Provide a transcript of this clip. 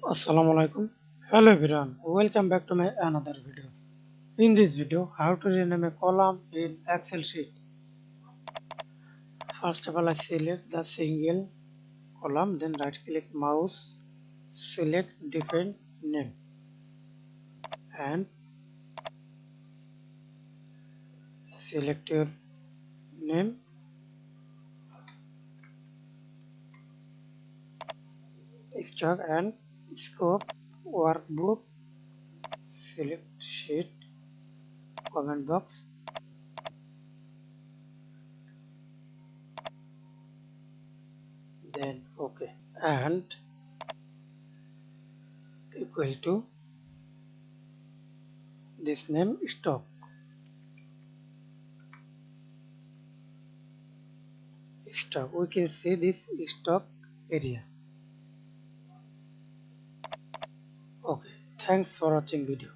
Assalamu alaikum. Hello everyone. Welcome back to my another video. In this video, how to rename a column in Excel sheet. First of all, I select the single column, then right click mouse, select different name and select your name, stock and scope, workbook, select sheet, comment box, then OK and equal to this name stock. Stock. We can see this stock area. Okay. Thanks for watching video.